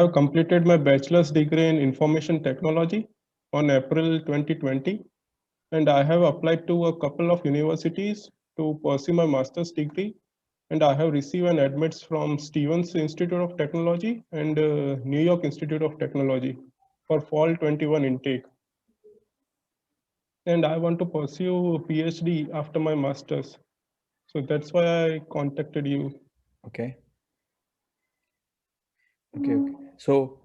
have completed my bachelor's degree in information technology on April 2020, and I have applied to a couple of universities to pursue my master's degree. And I have received an admits from Stevens Institute of Technology and New York Institute of Technology for fall 21 intake. And I want to pursue a PhD after my master's. So that's why I contacted you. Okay. Okay. So,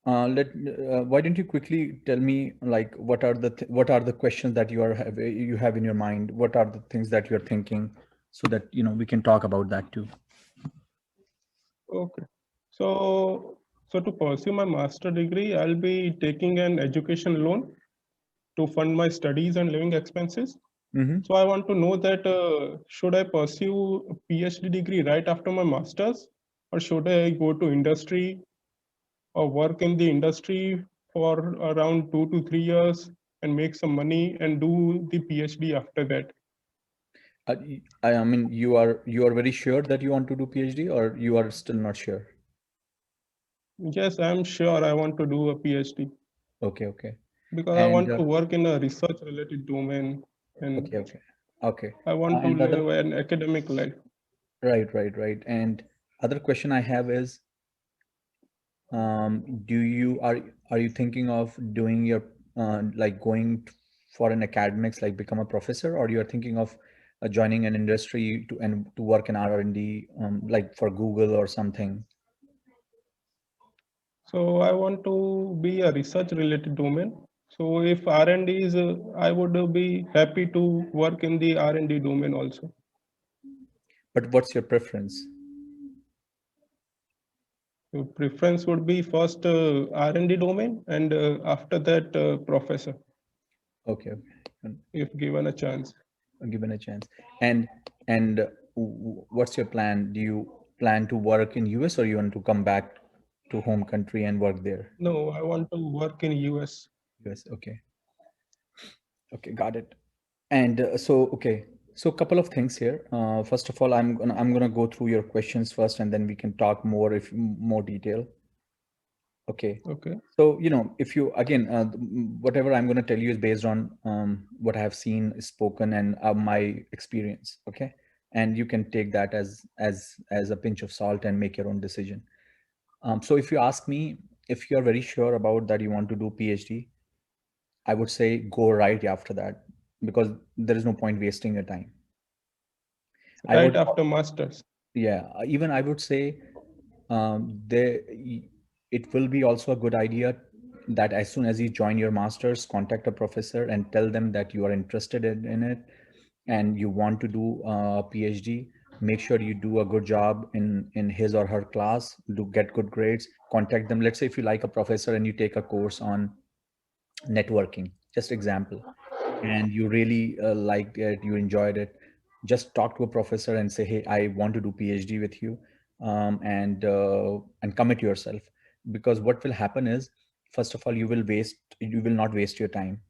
why don't you quickly tell me like what are the questions that you have in your mind? What are the things that you're thinking, so that we can talk about that too. Okay. So to pursue my master degree, I'll be taking an education loan to fund my studies and living expenses. Mm-hmm. So I want to know that should I pursue a PhD degree right after my master's, or should I go to industry or work in the industry for around 2 to 3 years and make some money and do the PhD after that? I mean, you are very sure that you want to do PhD, or you are still not sure? Yes, I'm sure I want to do a PhD Okay, okay. because I And want to work in a research related domain and okay, okay, okay. I want to And the other, live an academic life. right, right, right. And other question I have is, do you are you thinking of doing your like for an academics, like become a professor, or you are thinking of joining an industry to work in R&D, like for Google or something? So I want to be a research related domain. So if R&D is, I would be happy to work in the R&D domain also. But what's your preference? So preference would be first R&D domain and after that professor, Okay, okay. if given a chance. Given a chance. And what's your plan? Do you plan to work in US, or you want to come back to home country and work there? No, I want to work in US. US. Okay. Okay, got it. And so couple of things here. First of all, I'm gonna go through your questions first, and then we can talk more if more detail. Okay. Okay. So, if you again, whatever I'm going to tell you is based on what I have seen, spoken, and my experience. Okay, and you can take that as a pinch of salt and make your own decision. So, if you ask me, if you are very sure about that you want to do PhD, I would say go right after that, because there is no point wasting your time. I Right would, after masters. yeah, even I would say, there it will be also a good idea that as soon as you join your masters, contact a professor and tell them that you are interested in it and you want to do a PhD. Make sure you do a good job in his or her class, do get good grades. Contact them. Let's say if you like a professor and you take a course on networking, just example, and you really liked it, you enjoyed it, just talk to a professor and say, hey, I want to do PhD with you, and commit yourself. Because what will happen is, first of all, you will not waste your time,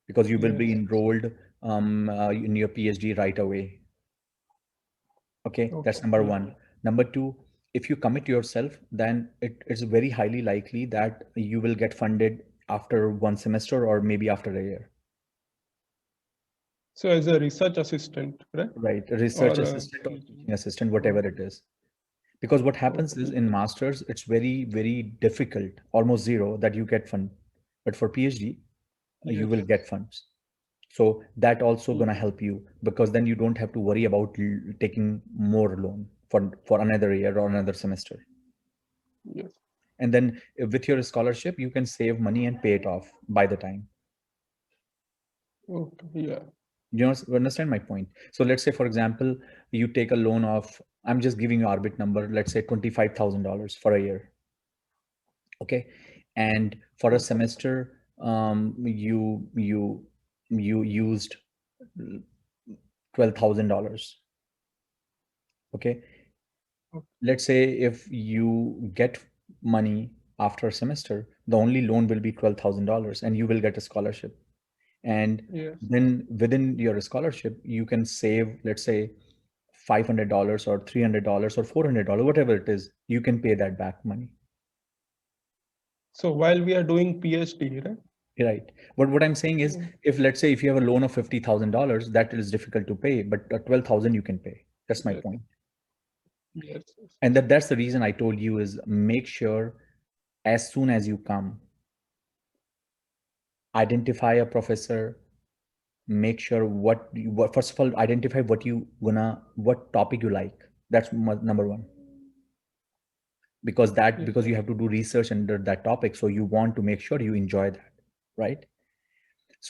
because you will be Yes. enrolled in your PhD right away. Okay, that's Okay. number Yeah. one. Number two, if you commit yourself, then it's very highly likely that you will get funded after one semester or maybe after a year. So as a research assistant, right? Right, a research Or assistant or PhD. teaching assistant, whatever Okay. it is. Because what happens is, Okay. in masters, it's very, very difficult, almost zero, that you get fund. But for PhD, you Yes. will get funds. So that also Yes. gonna help you, because then you don't have to worry about taking more loan for another year or another semester. Yes. And then with your scholarship, you can save money and pay it off by the time. Okay. Yeah. You understand my point? So let's say, for example, you take a loan of, I'm just giving you arbit number, let's say $25,000 for a year. Okay. And for a Okay. semester, you used $12,000. Okay. Let's say if you get money after a semester, the only loan will be $12,000 and you will get a scholarship. And Yes. then within your scholarship, you can save, let's say, $500 or $300 or $400, whatever it is, you can pay that back money. So while we are doing PhD, right? Right. But what I'm saying is, Mm. if let's say if you have a loan of $50,000, that is difficult to pay, but 12,000 you can pay. That's my Yes, point. yes, yes, And that's the reason I told you is make sure as soon as you come, identify a professor, make sure what first of all, identify what topic you like. That's number one. yes, Because you have to do research under that topic. So you want to make sure you enjoy that, right?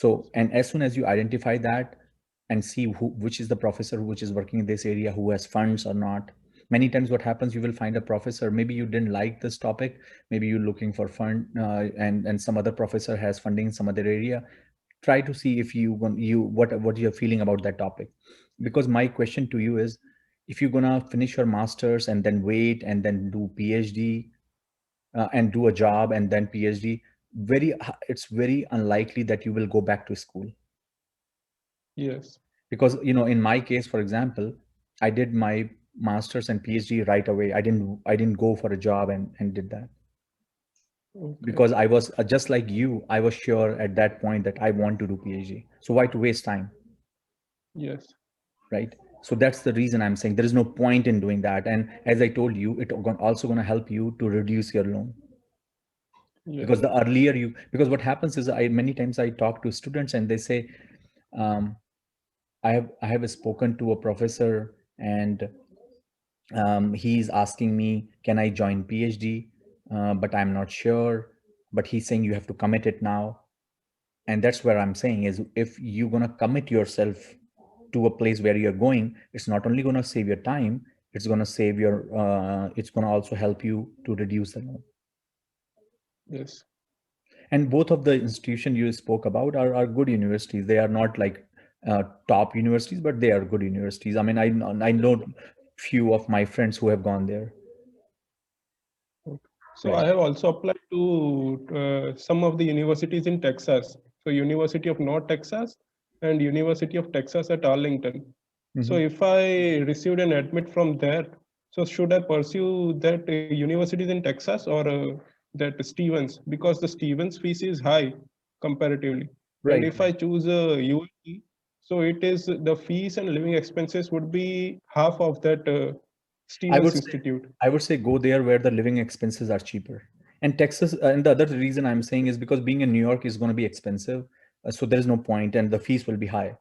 yes, So, and as soon as you identify that and see which is the professor which is working in this area, who has funds or not. Many times what happens, you will find a professor, maybe you didn't like this topic, maybe you're looking for fund, and some other professor has funding in some other area. Try to see if what you're feeling about that topic. Because my question to you is, if you're gonna finish your masters and then wait and then do PhD, and do a job and then PhD, it's very unlikely that you will go back to school. yes. Because in my case, for example, I did my masters and PhD right away. I didn't go for a job and did that, Okay. because I was just like you. I was sure at that point that I want to do PhD. So why to waste time, Yes, right? So that's the reason I'm saying there is no point in doing that. And as I told you, also going to help you to reduce your loan. yes, Because the earlier you, because what happens is, I many times I talk to students and they say, um, I have spoken to a professor, and he's asking me, can I join PhD? But I'm not sure. But he's saying you have to commit it now. And that's where I'm saying is, if you're going to commit yourself to a place where you're going, it's not only going to save your time, it's going to also help you to reduce the loan. yes, And both of the institutions you spoke about are good universities. They are not like top universities, but they are good universities. I mean, I yes. know few of my friends who have gone there. Okay. So I Right. have also applied to some of the universities in Texas. So University of North Texas and University of Texas at Arlington. So Mhm. if I received an admit from there, so should I pursue that universities in Texas or that Stevens? Because the Stevens fees is high comparatively. And Right. if I choose a UIT, so it is the fees and living expenses would be half of that I Stevens would say Institute. I would say go there where the living expenses are cheaper. And Texas, and the other reason I'm saying is because being in New York is going to be expensive, so there is no point, and the fees will be high.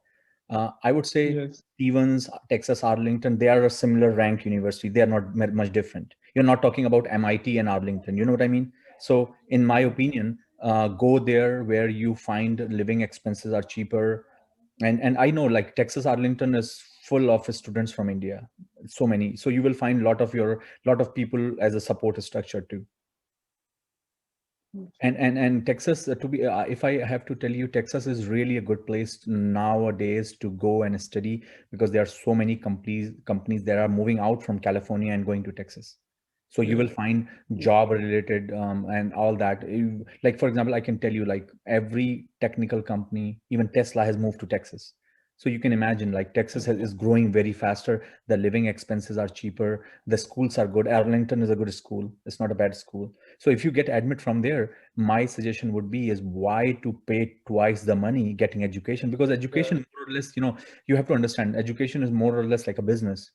I would say Yes. Stevens, Texas, Arlington, they are a similar ranked university. They are not much different. You're not talking about MIT and Arlington. You know what I mean? So, in my opinion, go there where you find living expenses are cheaper. And I know like Texas, Arlington is full of students from India, so many. So you will find lot of people as a support structure too. And Texas, to be if I have to tell you, Texas is really a good place nowadays to go and study, because there are so many companies that are moving out from California and going to Texas. So you Yes. will find Yes. job related, and all that. Like for example, I can tell you like every technical company, even Tesla has moved to Texas. So you can imagine like Texas Okay. is growing very faster. The living expenses are cheaper. The schools are good. Arlington is a good school. It's not a bad school. So if you get admit from there, my suggestion would be is why to pay twice the money getting education? Because Yeah. education more or less, you have to understand, education is more or less like a business,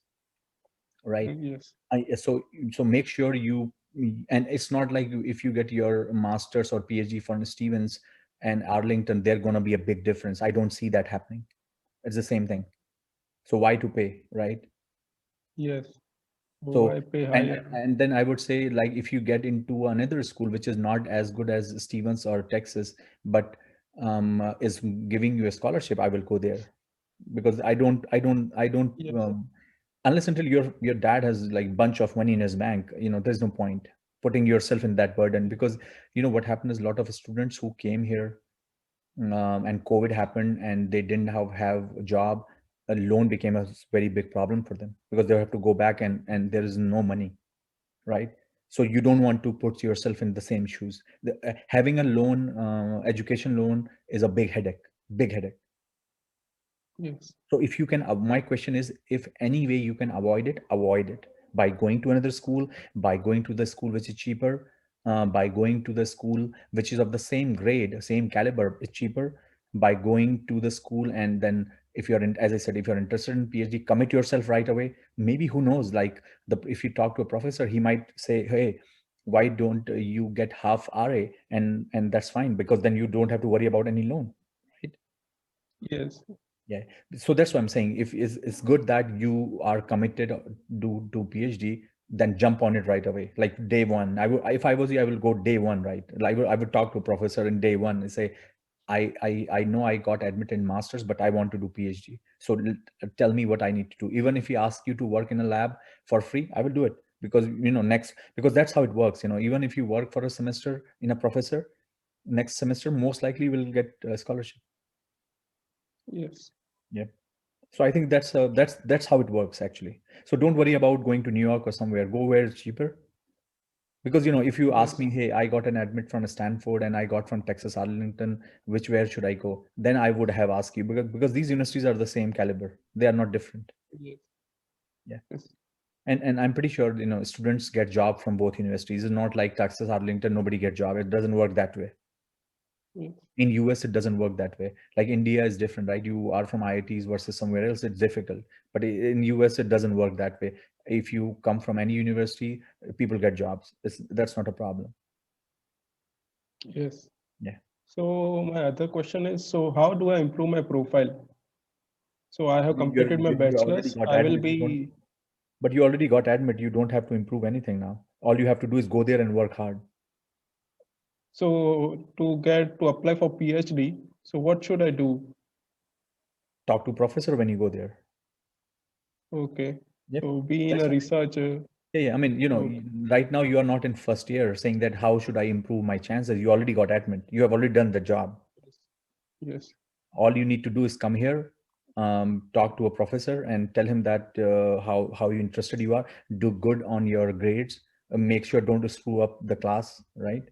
right? Yes. So make sure and it's not like if you get your masters or PhD from Stevens and Arlington, they're going to be a big difference. I don't see that happening. It's the same thing. So why to pay, right? Yes. So Why pay and higher? and then I would say, like, if you get into another school which is not as good as Stevens or Texas, but is giving you a scholarship, I will go there. Because I don't Yes. unless until your dad has like bunch of money in his bank, there's no point putting yourself in that burden. Because what happened is a lot of students who came here, and COVID happened and they didn't have a job, a loan became a very big problem for them, because they have to go back and there is no money, right? So you don't want to put yourself in the same shoes. Having a loan, education loan, is a big headache, big headache. Yes. So if you can, my question is, if any way you can avoid it, avoid it by going to another school, by going to the school which is cheaper. by going to the school which is of the same grade, same caliber. It's cheaper by going to the school. And then if you're in, as I said, if you're interested in PhD, commit yourself right away. Maybe, who knows, like if you talk to a professor, he might say, hey, why don't you get half RA? And that's fine, because then you don't have to worry about any loan, right? Yes. Yeah. So that's what I'm saying. If it's good that you are committed to PhD, then jump on it right away. Like day one. I would, if I was you, I will go day one, right? Like I would talk to a professor in day one and say, I know I got admitted in masters, but I want to do PhD. So tell me what I need to do. Even if he asks you to work in a lab for free, I will do it, because next, because that's how it works. Even if you work for a semester in a professor, next semester most likely will get a scholarship. Yes. Yeah. So I think that's how it works actually. So don't worry about going to New York or somewhere. Go where it's cheaper. Because if you ask Yes. me, hey, I got an admit from Stanford and I got from Texas Arlington, where should I go? Then I would have asked you, because these universities are the same caliber. They are not different. Yes. Yeah. Yes. And I'm pretty sure students get job from both universities. It's not like Texas Arlington nobody get job. It doesn't work that way. Yes. In US it doesn't work that way. Like India is different, right? You are from IITs versus somewhere else, it's difficult. But in US it doesn't work that way. If you come from any university, people get jobs. That's not a problem. Yes. Yeah. So my other question is, so how do I improve my profile? So I have you completed my you already bachelor's. got I will admit. You don't. be, But you already got admit. You don't have to improve anything now. All you have to do is go there and work hard. so to apply for PhD. So what should I do? Talk to professor when you go there. Okay. Yep. So be in That's a all. research. Yeah, yeah. I mean, Okay. right now you are not in first year saying that how should I improve my chances. You already got admit. You have already done the job. Yes. Yes. All you need to do is come here, talk to a professor and tell him that how interested you are. Do good on your grades. Make sure don't screw up the class, right?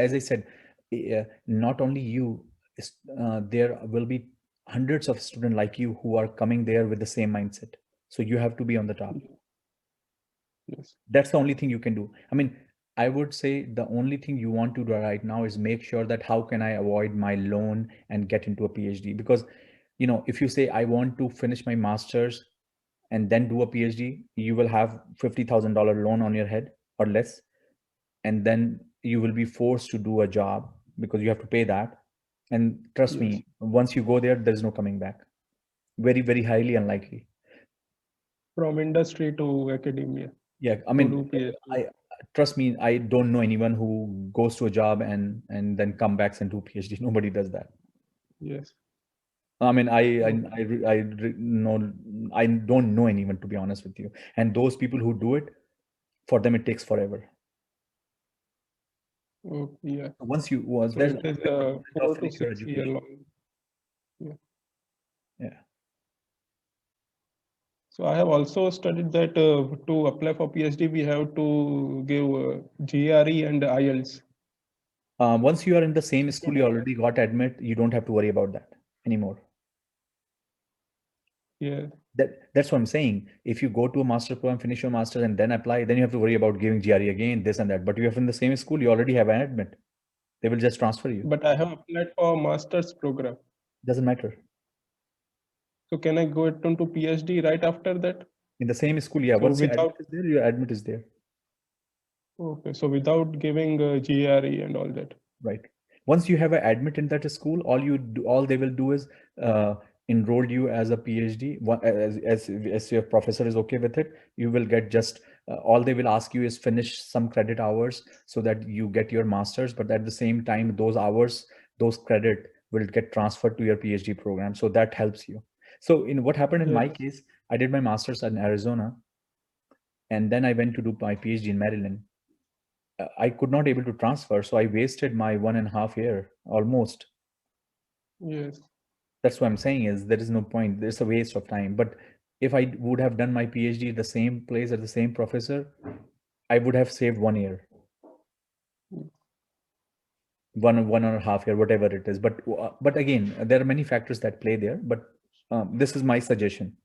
As I said, not only you, there will be hundreds of students like you who are coming there with the same mindset. So you have to be on the top. Yes. That's the only thing you can do. I mean, I would say the only thing you want to do right now is make sure that how can I avoid my loan and get into a PhD? Because, if you say I want to finish my master's and then do a PhD, you will have $50,000 loan on your head or less. And then you will be forced to do a job because you have to pay that. And trust Yes. me, once you go there, there's no coming back. Very, very highly unlikely. From industry to academia Yeah, I to mean, do PhD. I trust me, I don't know anyone who goes to a job and then come back and do PhD. Nobody does that. Yes. I mean, Okay. know, I don't know anyone, to be honest with you. And those people who do it, for them it takes forever. Okay. Yeah. Once you So there's it no is forever. You cannot 4 to finish your 6 year education. long. Yeah. Yeah. So I have also studied that to apply for PhD, we have to give GRE and IELTS. Once you are in the same school, you So already got admit. You don't have to worry about that anymore. yeah. That's what I'm saying. If you go to a master program, finish your master, and then apply, then you have to worry about giving GRE again, this and that. But you have in the same school, you already have an admit. They will just transfer you. But I have applied for master's program. Doesn't matter. So can I go it into PhD right after that? In the same school, yeah. So Once your admit without is there, your admit is there. okay. So without giving GRE and all that. Right. Once you have an admit in that school, all they will do is uh, enroll you as a PhD. As your professor is okay with it, you will get just all they will ask you is finish some credit hours so that you get your masters. But at the same time, those hours, those credit will get transferred to your PhD program. So that helps you. So in what happened in my Yes. case, I did my masters in Arizona, and then I went to do my PhD in Maryland. I could not able to transfer, so I wasted my 1.5 year almost. Yes. That's what I'm saying is there is no point. There's a waste of time. But if I would have done my PhD at the same place at the same professor, I would have saved 1 year, 1.5 year, whatever it is. But again, there are many factors that play there. But this is my suggestion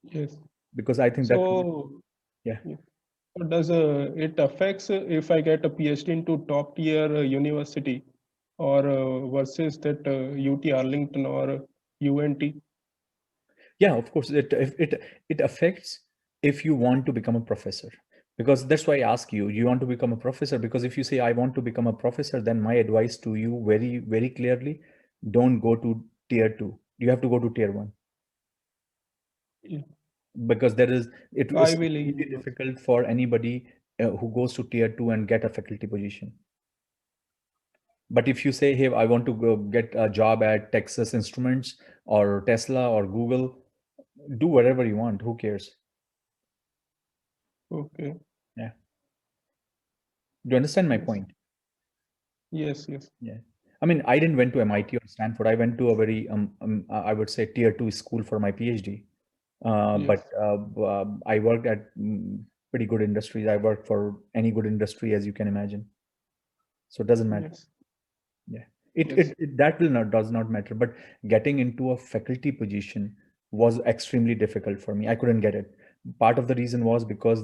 Yes. because I think that would, So yeah. yeah. So does it affects if I get a PhD into top tier university or versus that UT Arlington or UNT? Yeah, of course, it affects if you want to become a professor. Because that's why I ask you, you want to become a professor? Because if you say I want to become a professor, then my advice to you very, very clearly, don't go to tier 2. You have to go to tier 1, Yeah, because there is it I is will really ignore. difficult for anybody who goes to tier 2 and get a faculty position. But if you say, hey, I want to go get a job at Texas Instruments or Tesla or Google, do whatever you want. Who cares? Okay. Yeah. Do you understand my Yes. point? Yes. Yes. Yeah. I mean, I didn't went to MIT or Stanford. I went to a very, I would say, tier 2 school for my PhD. Yes. But I worked at pretty good industries. I worked for any good industry, as you can imagine. So it doesn't matter. Yes. Yeah, Yes. that will not does not matter. But getting into a faculty position was extremely difficult for me. I couldn't get it. Part of the reason was because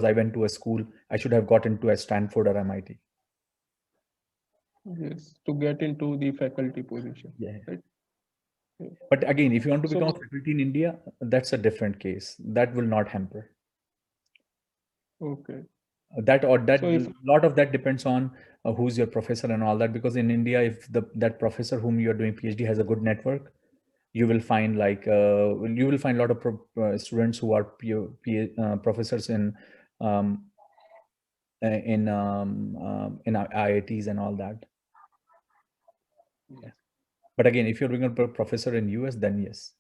I went to a school. I should have gotten to a Stanford or MIT. Yes. To get into the faculty position, Yeah. right? Yeah. But again, if you want to become a So faculty in India, that's a different case. That will not hamper. okay. That or So that if lot of that depends on who's your professor and all that. Because in India, if that professor whom you are doing PhD has a good network, you will find you will find a lot of students who are professors um, in IITs and all that. Yeah. yes. But again, if you're doing a professor in US, then yes,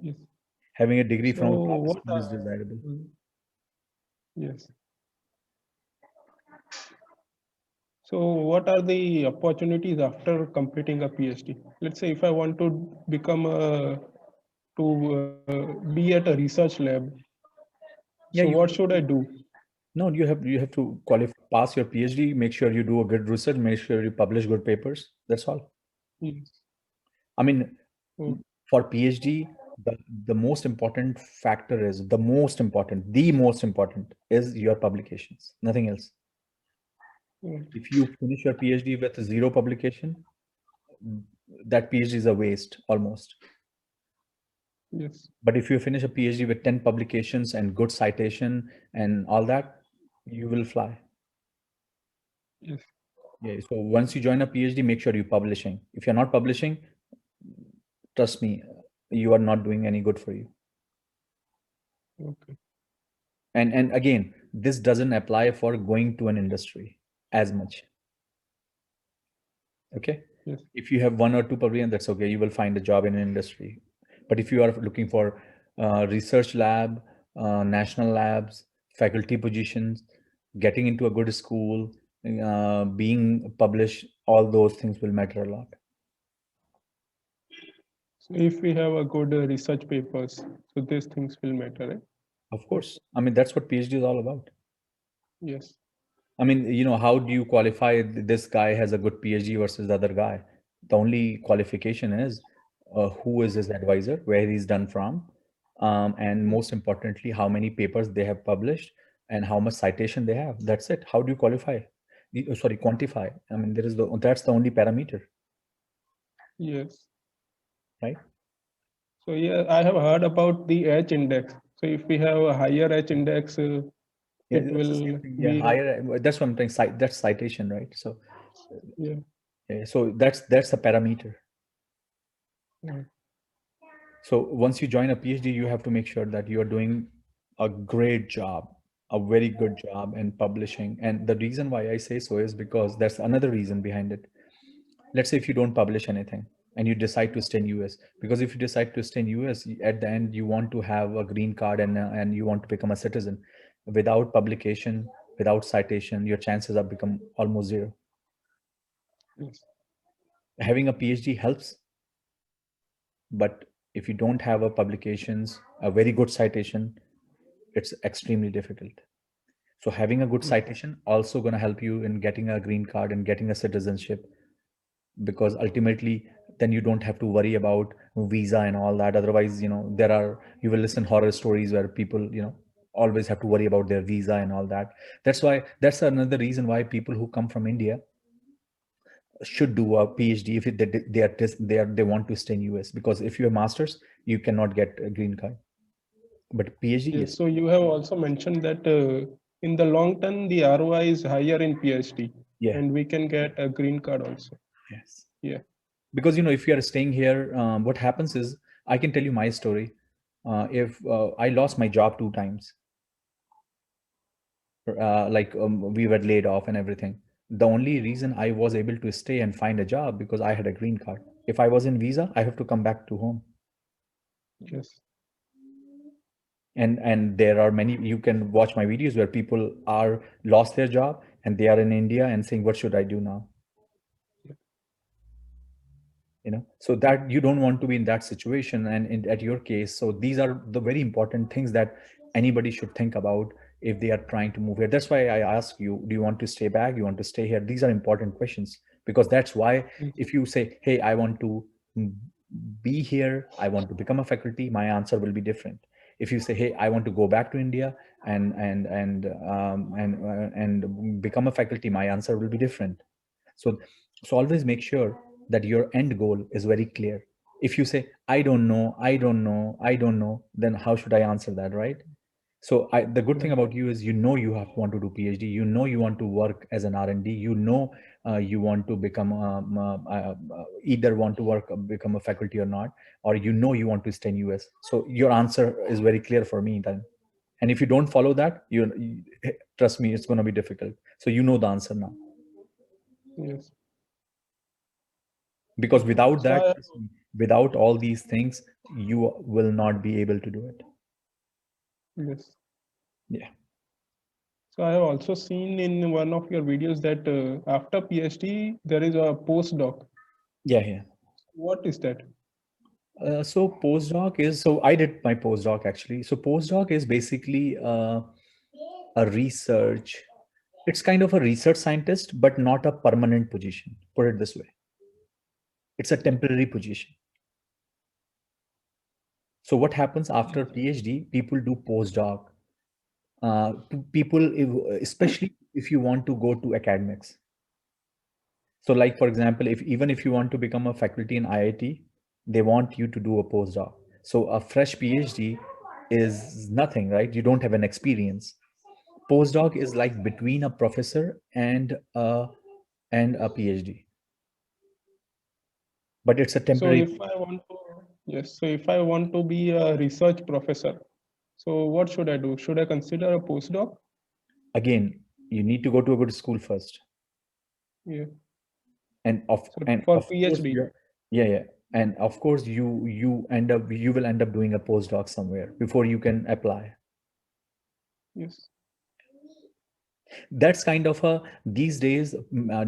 Yes. having a degree So from a top what school is desirable. yes. So what are the opportunities after completing a PhD? Let's say if I want to become a be at a research lab. So Yeah, what you should have I to. do? No, you have to qualify, pass your PhD. Make sure you do a good research. Make sure you publish good papers. That's all. Yes. I mean, Oh, for PhD, the most important factor is the most important is your publications. Nothing else. oh, If you finish your PhD with zero publication, that PhD is a waste almost. yes. But if you finish a PhD with 10 publications and good citation and all that, you will fly. Yes. Yeah. So once you join a PhD, make sure you're publishing. If you're not publishing, trust me, you are not doing any good for you. Okay. And again, this doesn't apply for going to an industry as much. Okay. Yes. If you have one or two pavilion, that's okay. You will find a job in an industry. But if you are looking for research lab, national labs, faculty positions, getting into a good school, being published, all those things will matter a lot. So if we have a good research papers, so these things will matter, right? Of course. I mean, that's what PhD is all about. Yes. I mean, how do you qualify this guy has a good PhD versus the other guy? The only qualification is who is his advisor, where he's done from, and Yes. most importantly, how many papers they have published and how much citation they have. That's it. How do you qualify? Sorry, quantify. I mean, that's the only parameter, Yes. right? So yeah, I have heard about the H index. So if we have a higher H index, Yeah, it that's the same will thing. Yeah, be higher. That's what I'm saying. That's citation, right? So, yeah. so that's a parameter. Yeah. So once you join a PhD, you have to make sure that you are doing a great job, a very good job in publishing. And the reason why I say so is because there's another reason behind it. Let's say if you don't publish anything and you decide to stay in US, because if you decide to stay in US, at the end you want to have a green card and you want to become a citizen. Without publication, without citation, your chances have become almost zero. Yes. Having a PhD helps, but if you don't have a publications, a very good citation, it's extremely difficult. So having a good Yes. citation also going to help you in getting a green card and getting a citizenship, because ultimately then you don't have to worry about visa and all that. Otherwise, you will listen horror stories where people, always have to worry about their visa and all that. That's another reason why people who come from India should do a PhD if they want to stay in US, because if you have masters, you cannot get a green card. But PhD, Yes, yes. so you have also mentioned that in the long term, the ROI is higher in PhD, Yeah. and we can get a green card also. Yes. Yeah, Because if you are staying here, what happens is, I can tell you my story. If I lost my job 2 times, we were laid off and everything. The only reason I was able to stay and find a job because I had a green card. If I was in visa, I have to come back to home. yes, And there are many, you can watch my videos where people are lost their job and they are in India and saying, what should I do now? So that you don't want to be in that situation. And at your case, so these are the very important things that anybody should think about if they are trying to move here. That's why I ask you, do you want to stay back, you want to stay here? These are important questions, because that's why yes, if you say, hey, I want to mm, be here, I want to become a faculty, my answer will be different. If you say, hey, I want to go back to India and become a faculty, my answer will be different. So so always make sure that your end goal is very clear. If you say, I don't know, I don't know, I don't know, then how should I answer that, right? So the good thing right, about you is, you want to do PhD, you want to work as an R&D, you want to become either want to work become a faculty or not, or you want to stay in US. So your answer is very clear for me then. And if you don't follow that, trust me, it's going to be difficult. So you know the answer now. yes. Because without So that, I, without all these things, you will not be able to do it. yes. Yeah. So I have also seen in one of your videos that after PhD there is a postdoc. Yeah, yeah. What is that? So postdoc is, so I did my postdoc actually. So postdoc is basically a research, it's kind of a research scientist, but not a permanent position, put it this way. It's a temporary position. So what happens after PhD, people do postdoc. People, especially if you want to go to academics. So like, for example, if you want to become a faculty in IIT, they want you to do a postdoc. So a fresh PhD is nothing, right? You don't have an experience. Postdoc is like between a professor and a PhD, but it's a So temporary. if I want to, yes, so if I want to be a research professor, so what should I do? Should I consider a postdoc? Again, you need to go to a good school first, Yeah. and of So and for of course, PhD, yeah, yeah, and of course you will end up doing a postdoc somewhere before you can apply. yes, That's kind of a, these days,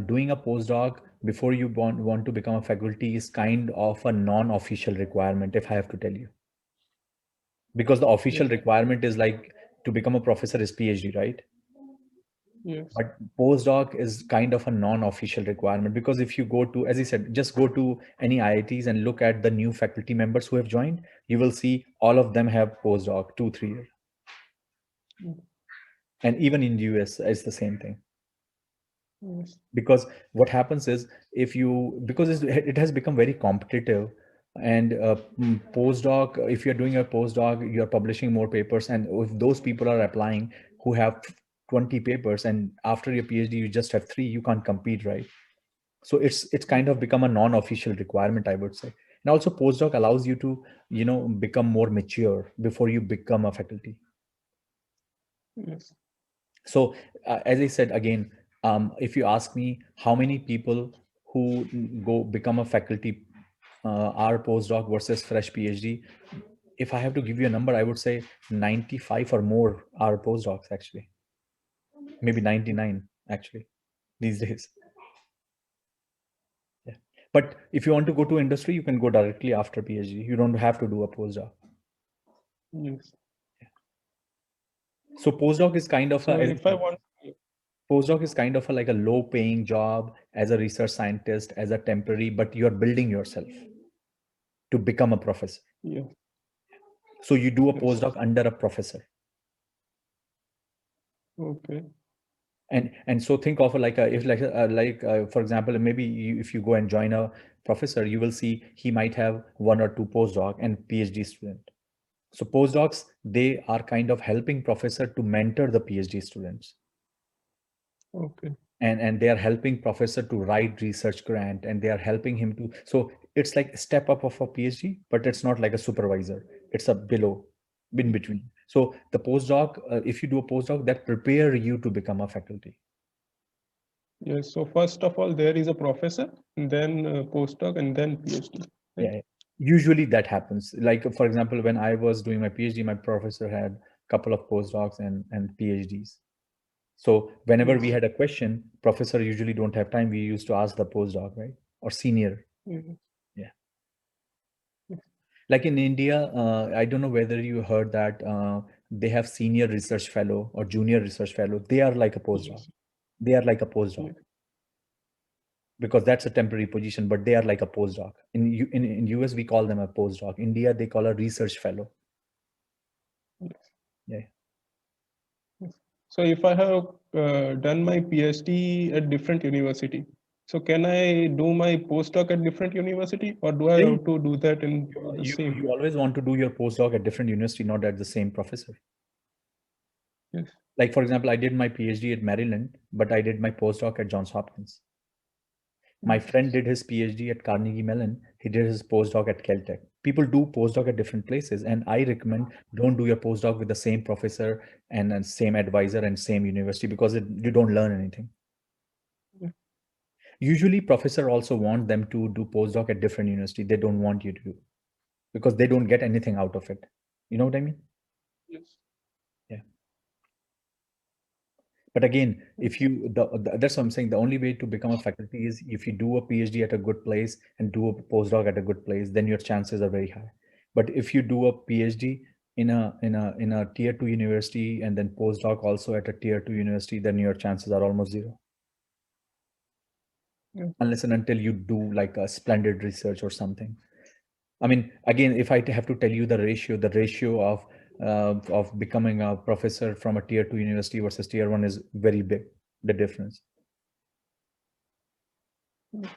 doing a postdoc before you want to become a faculty is kind of a non-official requirement, if I have to tell you, because the official yes, requirement is like, to become a professor is PhD, right? yes, But postdoc is kind of a non-official requirement, because if you go to, as I said, just go to any IITs and look at the new faculty members who have joined, you will see all of them have postdoc 2 3 years. mm, And even in US it's the same thing. yes, Because what happens is, if you, because it has become very competitive, and postdoc, if you're doing a postdoc, you're publishing more papers, and if those people are applying who have 20 papers, and after your PhD you just have 3, you can't compete, right? So it's kind of become a non-official requirement, I would say. And also postdoc allows you to, become more mature before you become a faculty. yes, So, as I said again, if you ask me how many people who go become a faculty are postdoc versus fresh PhD, if I have to give you a number, I would say 95 or more are postdocs actually, maybe 99 actually these days. Yeah. But if you want to go to industry, you can go directly after PhD. You don't have to do a postdoc. yes. So postdoc is kind of a, So as I if I said, want, postdoc is kind of a, like a low paying job as a research scientist, as a temporary, but you're building yourself. to become a professor. Yes. So you do a Yes. postdoc under a professor. Okay. And so think of like a, if for example, maybe if you go and join a professor, you will see he might have 1 or 2 postdoc and PhD student. So postdocs, they are kind of helping professor to mentor the PhD students. Okay. And they are helping professor to write research grant, and they are helping him to, so it's like a step up of a PhD, but it's not like a supervisor, it's a below, in between. So the postdoc, if you do a postdoc, that prepare you to become a faculty. Yes. So first of all, there is a professor, and then postdoc, and then PhD. Right? Yeah, usually that happens. Like for example, when I was doing my PhD, my professor had a couple of postdocs and PhDs. So whenever we Yes. had a question, professor usually don't have time, we used to ask the postdoc, right? Or senior. Yes. Yeah. Yes. Like in India, I don't know whether you heard that they have senior research fellow or junior research fellow. They are like a postdoc. Yes. They are like a postdoc Yes. because that's a temporary position, but they are like a postdoc. In US, we call them a postdoc. India, they call a research fellow. Yes. Yeah. Yes. So if I have done my PhD at different university, so can I do my postdoc at different university, or do I Yeah. have to do that in You, the you same? you always want to do your postdoc at different university, not at the same professor. Yes. Like for example, I did my PhD at Maryland, but I did my postdoc at Johns Hopkins. My friend did his PhD at Carnegie Mellon. He did his postdoc at Caltech. People do postdoc at different places, and I recommend don't do your postdoc with the same professor and same advisor and same university because you don't learn anything. Yeah. Usually, professor also want them to do postdoc at different university. They don't want you to do because they don't get anything out of it. You know what I mean? Yes. Yeah. But again, if Yes. you, that's what I'm saying. The only way to become a faculty is if you do a PhD at a good place and do a postdoc at a good place, then your chances are very high. But if you do a PhD in a tier 2 university and then postdoc also at a tier 2 university, then your chances are almost zero. Yeah. Unless and until you do like a splendid research or something. I mean, again, if I have to tell you the ratio of becoming a professor from a tier 2 university versus tier 1 is very big, the difference.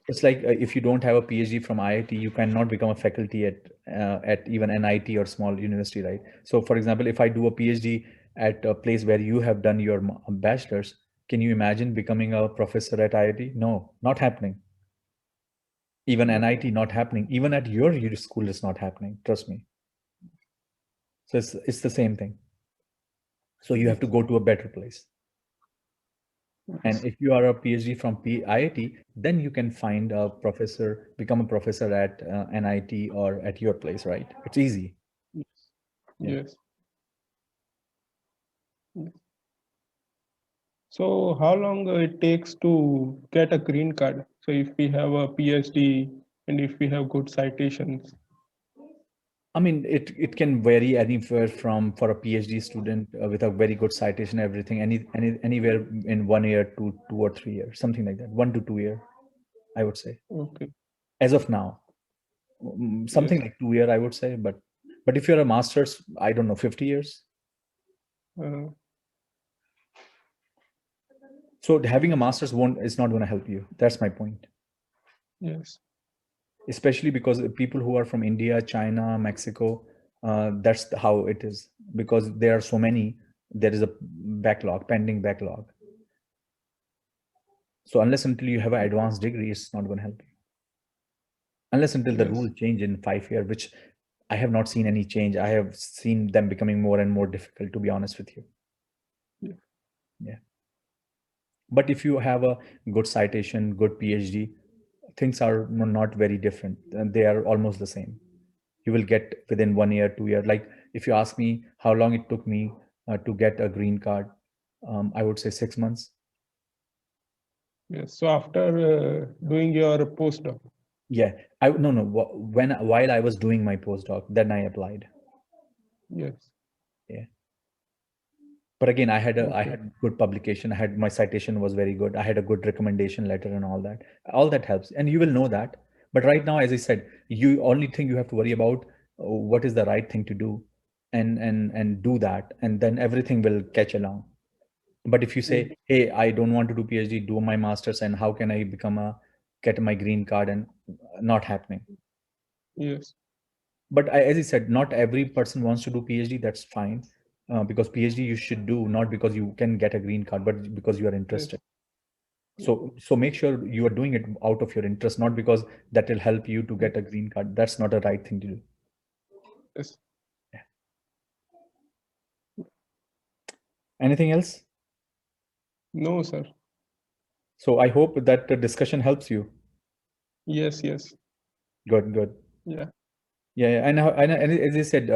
It's like if you don't have a PhD from IIT, you cannot become a faculty at even NIT or small university, right? So, for example, if I do a PhD at a place where you have done your bachelor's, can you imagine becoming a professor at IIT? No, not happening. Even Yeah. NIT, not happening. Even at your school, it's not happening. Trust me. So it's the same thing. So you have Yes. to go to a better place. And Yes. if you are a PhD from IIT, then you can find a professor, become a professor at NIT or at your place, right? It's easy. Yes. Yeah. Yes. Yes. So how long it takes to get a green card? So if we have a PhD and if we have good citations. I mean, it can vary anywhere from for a PhD student with a very good citation, everything, anywhere in 1 year to 2 or 3 years, something like that, 1 to 2 year, I would say, Okay. as of now. Something Yes. like 2 year, I would say, but if you're a master's, I don't know, 50 years. Uh, So having a master's won't is not going to help you. That's my point. yes. Especially because people who are from India, China, Mexico, that's how it is. Because there are so many, there is a backlog, pending backlog. So unless until you have an advanced degree, it's not going to help you. Unless until the Yes. rule change in 5 years, which I have not seen any change. I have seen them becoming more and more difficult, to be honest with you. Yeah. Yeah. But if you have a good citation, good PhD, things are not very different. They are almost the same. You will get within 1 year, 2 year. Like if you ask me how long it took me to get a green card, I would say 6 months. Yes. So after doing your postdoc. Yeah, I no no when while I was doing my postdoc, then I applied. Yes. Yeah, but again, I Okay. had good publication. I had my citation was very good. I had a good recommendation letter and all that. All that helps, and you will know that. But right now, as I said, you only thing you have to worry about what is the right thing to do, and do that, and then everything will catch along. But if you say, Yes. hey, I don't want to do PhD, do my master's, and how can I get my green card, and not happening. Yes. But as I said, not every person wants to do PhD. That's fine, because PhD you should do not because you can get a green card, but because you are Yes. interested. So make sure you are doing it out of your interest, not because that will help you to get a green card. That's not a right thing to do. Yes. Yeah. Anything else? No, sir. So I hope that the discussion helps you. Yes. Yes. Good, good. Yeah. Yeah, yeah. And as I said,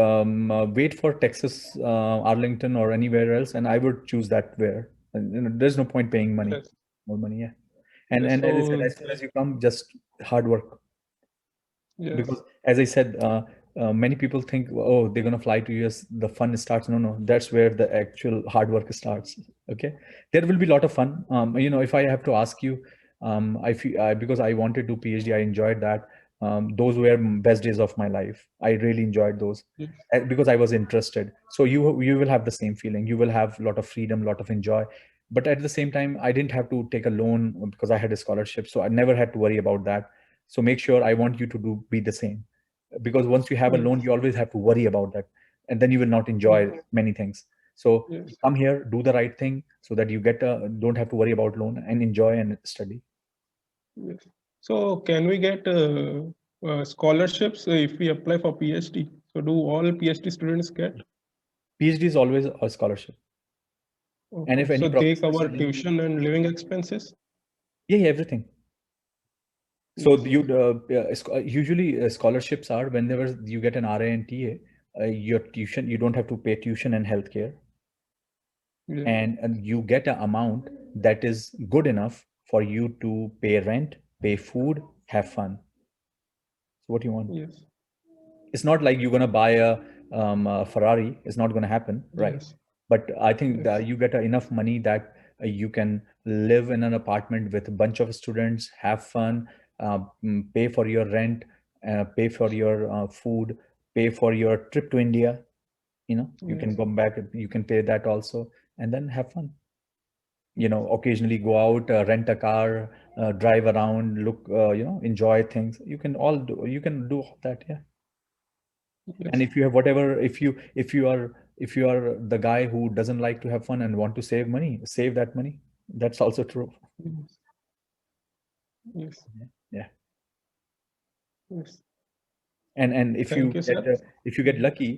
wait for Texas, Arlington, or anywhere else, and I would choose that where. And, there's no point paying money, Yes. more money. Yeah, Yes. and as I said, So as soon as you come, just hard work. Because yes. as I said, many people think, oh, they're going to fly to US, the fun starts. No, no, that's where the actual hard work starts. Okay, there will be a lot of fun. If I have to ask you, I feel because I wanted to do PhD, I enjoyed that. Those were best days of my life. I really enjoyed those, Yes. because I was interested. So you will have the same feeling. You will have a lot of freedom, a lot of enjoy. But at the same time, I didn't have to take a loan because I had a scholarship, so I never had to worry about that. So make sure, I want you to be the same, because once you have a Yes. loan, you always have to worry about that, and then you will not enjoy Yes. many things. So Yes. come here, do the right thing, so that you don't have to worry about loan, and enjoy and study. Yes. So can we get scholarships if we apply for PhD? So do all PhD students get? PhD is always a scholarship, and Okay. if any So they professor is cover telling you, tuition and living expenses? yeah, yeah, everything. So Yes. usually scholarships are whenever you get an RA and TA, your tuition, you don't have to pay tuition and healthcare, Yes. and you get an amount that is good enough for you to pay rent, pay food, have fun. So what do you want? Yes. It's not like you're going to buy a Ferrari. It's not going to happen, right? Yes. But I think Yes. that you get enough money that you can live in an apartment with a bunch of students, have fun, pay for your rent, pay for your food, pay for your trip to India. You can Yes. come back, you can pay that also, and then have fun. Occasionally go out, rent a car, drive around, look, enjoy things. You can do all that, yeah. And Yes. if you have whatever, if you are the guy who doesn't like to have fun and want to save money, save that money. That's also true. Yes. Yes. Yeah. Yes. And if Thank you you, get sir. lucky,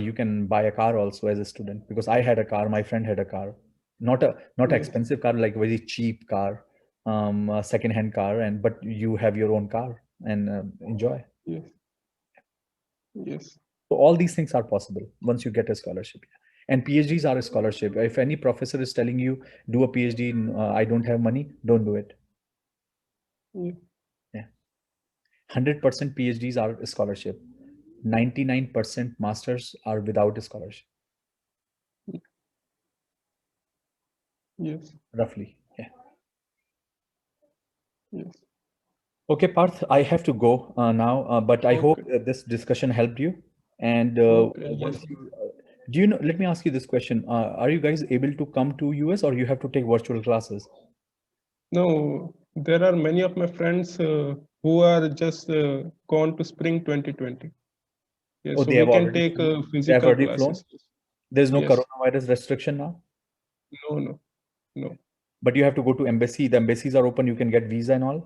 you can buy a car also as a student, because I had a car, my friend had a car, not Yes. expensive car, like very cheap car, a second hand car, and but you have your own car, and enjoy. Yes. Yes. So all these things are possible once you get a scholarship. And PhDs are a scholarship. If any professor is telling you do a PhD, I don't have money, don't do it. Yes. Yeah, 100% PhDs are a scholarship. 99% masters are without a scholarship, Yes. roughly. Yeah. Yes. Okay, Parth, I have to go now, but I hope Okay. this discussion helped you. And Okay. once Yes. you, do you know, let me ask you this question. Are you guys able to come to US, or you have to take virtual classes? No, there are many of my friends who are just gone to spring 2020. Yes. Oh, So they we have can already take flown? They have physical already flown? classes. There's no Yes. coronavirus restriction now, No. No. No. but you have to go to embassy. The embassies are open. You can get visa and all.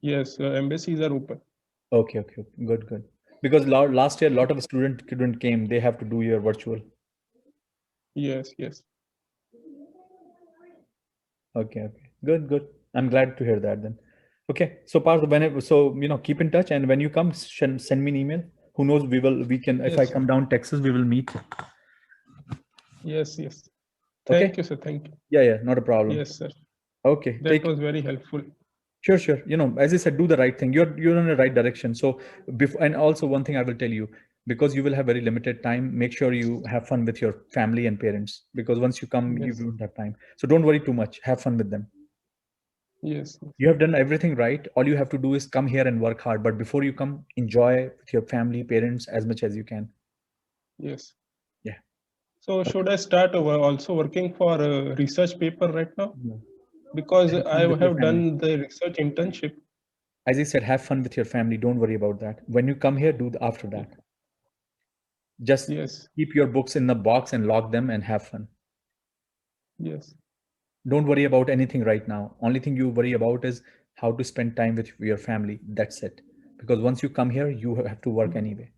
Yes. Embassies are open. Okay, okay, okay. Good, good. Because last year, a lot of student came. They have to do your virtual. Yes. Yes. Okay, okay. Good, good. I'm glad to hear that then. Okay, so Parth, keep in touch, and when you come, send me an email. Who knows? We can. If I Yes. come down Texas, we will meet. Yes. Yes. Okay. Thank you, sir. Thank you. Yeah, yeah. Not a problem. Yes, sir. Okay. That Take. was very helpful. Sure, sure. As I said, do the right thing. You're in the right direction. So before, and also one thing I will tell you, because you will have very limited time, make sure you have fun with your family and parents, because once you come, you Yes. won't have time. So don't worry too much. Have fun with them. Yes. You have done everything right. All you have to do is come here and work hard. But before you come, enjoy with your family, parents as much as you can. Yes. Yeah. So Okay. should I start also working for a research paper right now? No. Because Have I fun with your have family. done the research internship. As I said, have fun with your family. Don't worry about that. When you come here, do after that. Just Yes. keep your books in the box and lock them and have fun. Yes. Don't worry about anything right now. Only thing you worry about is how to spend time with your family. That's it. Because once you come here, you have to work anyway.